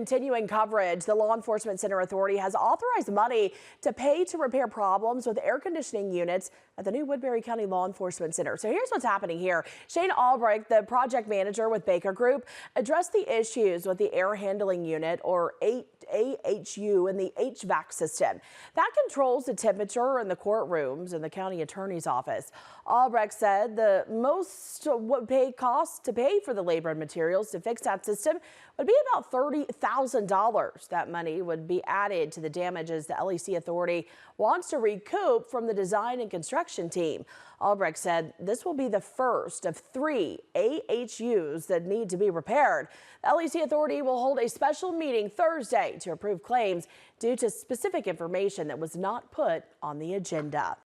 Continuing coverage, the Law Enforcement Center Authority has authorized money to pay to repair problems with air conditioning units at the new Woodbury County Law Enforcement Center. So here's what's happening here. Shane Albrecht, the project manager with Baker Group, addressed the issues with the air handling unit, or AHU, in the HVAC system. That controls the temperature in the courtrooms in the county attorney's office. Albrecht said the most would pay costs to pay for the labor and materials to fix that system would be about $30,000. That money would be added to the damages the LEC Authority wants to recoup from the design and construction team. Albrecht said this will be the first of 3 AHUs that need to be repaired. The LEC Authority will hold a special meeting Thursday to approve claims due to specific information that was not put on the agenda.